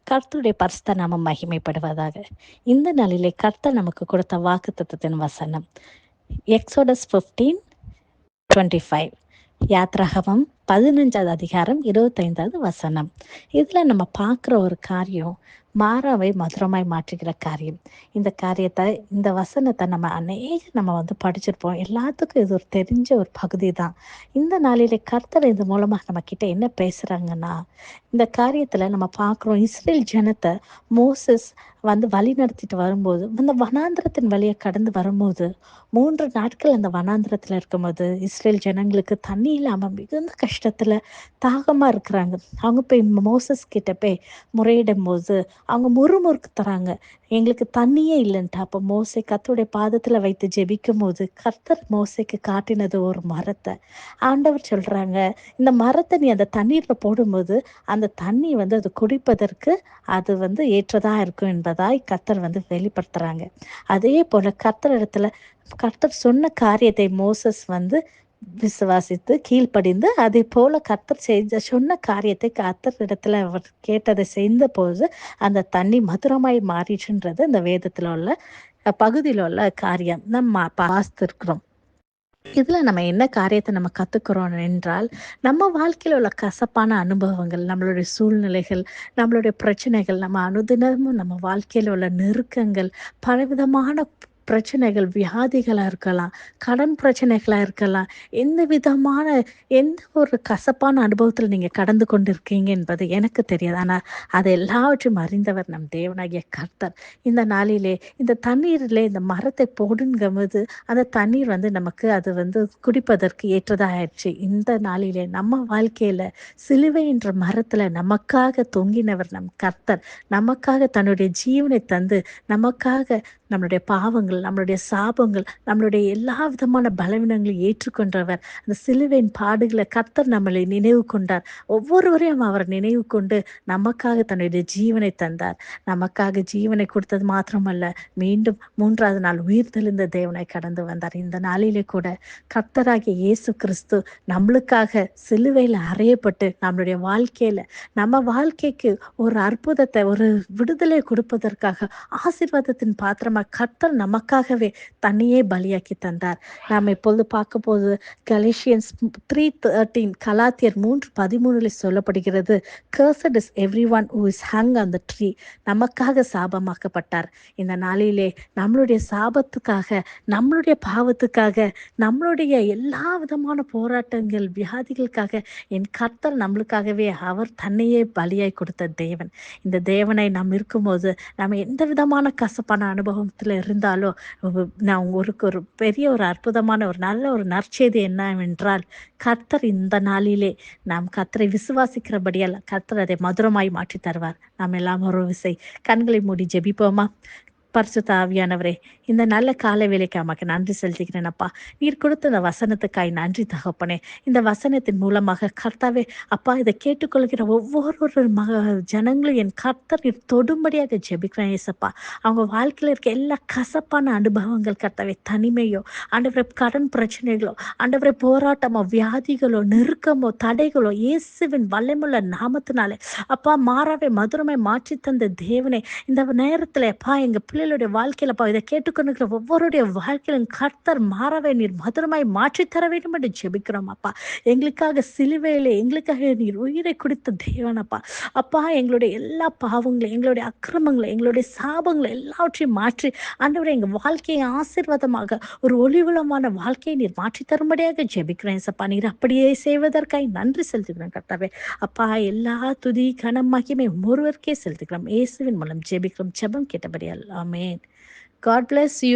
கர்த்தருடைய பரிசுத்த நாமம் மகிமைப்படுவதாக. இந்த நாளிலே கர்த்தர் நமக்கு கொடுத்த வாக்குத்தத்தத்தின் வசனம் எக்ஸோடஸ் 15:25. யாத்ராகமம் 15வது அதிகாரம் 25வது வசனம். இதில் நம்ம பார்க்குற ஒரு காரியம் மாறாவை மதுரமாய் மாற்றுகிற காரியம். இந்த காரியத்தை, இந்த வசனத்தை நம்ம படிச்சிருப்போம். எல்லாத்துக்கும் இது ஒரு தெரிஞ்ச ஒரு பகுதி தான். இந்த நாளிலே கர்த்தர் இது மூலமாக நம்ம கிட்ட என்ன பேசுகிறாங்கன்னா, இந்த காரியத்தில் நம்ம பார்க்குறோம், இஸ்ரேல் ஜனத்தை மோசஸ் வழி நடத்திட்டு வரும்போது, அந்த வனாந்திரத்தின் வழியை கடந்து வரும்போது, 3 நாட்கள் அந்த வனாந்திரத்தில் இருக்கும்போது இஸ்ரேல் ஜனங்களுக்கு தண்ணி இல்லாமல் மிகுந்த கஷ்டத்தில் தாகமாக இருக்கிறாங்க. அவங்க போய் மோசஸ் கிட்ட போய் முறையிடும் போது அவங்க முறுமுறுக்கு தராங்க, எங்களுக்கு தண்ணியே இல்லைன்ட்டு. அப்போ மோசே கர்த்தருடைய பாதத்தில் வைத்து ஜெபிக்கும் போது கர்த்தர் மோசைக்கு காட்டினது ஒரு மரத்தை. ஆண்டவர் சொல்கிறாங்க, இந்த மரத்தை நீ அந்த தண்ணீரில் போடும்போது அந்த தண்ணி அது குடிப்பதற்கு அது ஏற்றதாக இருக்கும் என்பதாய் கர்த்தர் வெளிப்படுத்துகிறாங்க. அதே போல் கர்த்தர் சொன்ன காரியத்தை மோசஸ் விசுவாசித்து கீழ்ப்படிந்து, அதே போல கர்த்தர் சொன்ன காரியத்தை கர்த்தர் இடத்துல அவர் கேட்டதை செய்த போது அந்த தண்ணி மதுரமாய் மாறிச்சுன்றது இந்த வேதத்தில் உள்ள பகுதியில் உள்ள காரியம் நம்ம பார்த்துருக்கிறோம். இதில் நம்ம என்ன காரியத்தை நம்ம கற்றுக்குறோம் என்றால், நம்ம வாழ்க்கையில் உள்ள கசப்பான அனுபவங்கள், நம்மளுடைய சூழ்நிலைகள், நம்மளுடைய பிரச்சனைகள், நம்ம அனுதினமும் நம்ம வாழ்க்கையில் உள்ள நெருக்கங்கள், பலவிதமான பிரச்சனைகள், வியாதிகளாக இருக்கலாம், கடன் பிரச்சனைகளாக இருக்கலாம், எந்த ஒரு கசப்பான அனுபவத்தில் நீங்கள் கடந்து கொண்டு இருக்கீங்க என்பது எனக்கு தெரியாது. ஆனால் அது எல்லாவற்றையும் அறிந்தவர் நம் தேவனாகிய கர்த்தர். இந்த நாளிலே இந்த தண்ணீரிலே இந்த மரத்தை போடுங்கும்போது அந்த தண்ணீர் நமக்கு அது குடிப்பதற்கு ஏற்றதாகிடுச்சு. இந்த நாளிலே நம்ம வாழ்க்கையில் சிலுவை என்ற மரத்தில் நமக்காக தொங்கினவர் நம் கர்த்தர். நமக்காக தன்னுடைய ஜீவனை தந்து, நமக்காக நம்மளுடைய பாவங்கள், நம்மளுடைய சாபங்கள், நம்மளுடைய எல்லா விதமான பலவீனங்களையும் ஏற்றுக்கொண்டவர். அந்த சிலுவையின் பாடுகளை கர்த்தர் நம்மளை நினைவு கொண்டார். ஒவ்வொருவரையும் அவர் நினைவு கொண்டு நமக்காக தன்னுடைய ஜீவனை தந்தார். நமக்காக ஜீவனை கொடுத்தது மாத்திரமல்ல, மீண்டும் 3வது நாள் உயிர் தெளிந்த தேவனை கடந்து வந்தார். இந்த நாளிலே கூட கர்த்தராகிய இயேசு கிறிஸ்து நம்மளுக்காக சிலுவையில் அறையப்பட்டு நம்மளுடைய வாழ்க்கையில நம்ம வாழ்க்கைக்கு ஒரு அற்புதத்தை, ஒரு விடுதலை கொடுப்பதற்காக ஆசீர்வாதத்தின் பாத்திரமா கர்த்தர் நமக்காகவே தன்னையே பலியாக்கி தந்தார். நாம் இப்பொழுது பார்க்க போது கலேஷியன்ஸ் 3:13, கலாத்தியர் 3:13 சொல்லப்படுகிறது, cursed is everyone who is hung on the tree. நமக்காக சாபமாக்கப்பட்டார். இந்த நாளிலே நம்மளுடைய சாபத்துக்காக, நம்மளுடைய பாவத்துக்காக, நம்மளுடைய எல்லா விதமான போராட்டங்கள், வியாதிகளுக்காக என் கர்த்தர் நம்மளுக்காகவே அவர் தன்னையே பலியாய் கொடுத்த தேவன். இந்த தேவனை நாம் இருக்கும்போது நம்ம எந்த விதமான கசப்பான அனுபவத்தில் இருந்தாலோ, நான் ஒரு பெரிய ஒரு அற்புதமான ஒரு நல்ல ஒரு நற்செய்தி என்னவென்றால், கர்த்தர் இந்த நாளிலே நாம் கர்த்தரை விசுவாசிக்கிறபடியால் கர்த்தர் அதை மதுரமாய் மாற்றி தருவார். நாம் எல்லாம் ஒரு விசை கண்களை மூடி ஜெபிப்போமா? பரிசுத்த ஆவியானவரே, இந்த நல்ல காலை வேலைக்கு அம்மாக்கு நன்றி செலுத்திக்கிறேன் அப்பா. நீர் கொடுத்த இந்த வசனத்துக்காய் நன்றி தகப்பனே. இந்த வசனத்தின் மூலமாக கர்த்தாவே அப்பா, இதை கேட்டுக்கொள்கிற ஒவ்வொரு ஜனங்களும் என் கர்த்தர் நீர் தொடும்படியாக ஜெபிக்கிறேன் ஏசப்பா. அவங்க வாழ்க்கையில் இருக்க எல்லா கசப்பான அனுபவங்கள் கர்த்தாவே, தனிமையோ, ஆண்டவரை கடன் பிரச்சனைகளோ, ஆண்டவரை போராட்டமோ, வியாதிகளோ, நெருக்கமோ, தடைகளோ, இயேசுவின் வல்லமையுள்ள நாமத்தினாலே அப்பா மாறாவே மதுரமை மாற்றி தந்த தேவனே, இந்த நேரத்தில் அப்பா எங்க பிள்ளைகளுடைய வாழ்க்கையிலப்பா இதை கேட்டுக்கொண்டிருக்கிற ஒவ்வொருடைய வாழ்க்கையிலும் கர்த்தர் மாறாவே நீர் மதுரமாய் மாற்றி தர வேண்டும் என்று ஜெபிக்கிறோம் அப்பா. எங்களுக்காக சிலுவையிலே எங்களுக்காக நீர் உயிரை கொடுத்த தேவனப்பா. அப்பா, எங்களுடைய எல்லா பாவங்களும், எங்களுடைய அக்கிரமங்களை, எங்களுடைய சாபங்களை எல்லாவற்றையும் மாற்றி ஆண்டவரே எங்கள் வாழ்க்கையை ஆசீர்வாதமாக ஒரு ஒளிவுளமான வாழ்க்கையை நீர் மாற்றி தரும்படியாக ஜெபிக்கிறேன் சப்பா. நீர் அப்படியே செய்வதற்காக நன்றி செலுத்துகிறேன் கர்த்தாவே. அப்பா, எல்லா துதி கனம் மகிமை ஒருவருக்கே செலுத்துகிறோம். இயேசுவின் மூலம் ஜெபிக்கிறோம். ஜெபம் கேட்டபடியால் ஆமென். God bless you.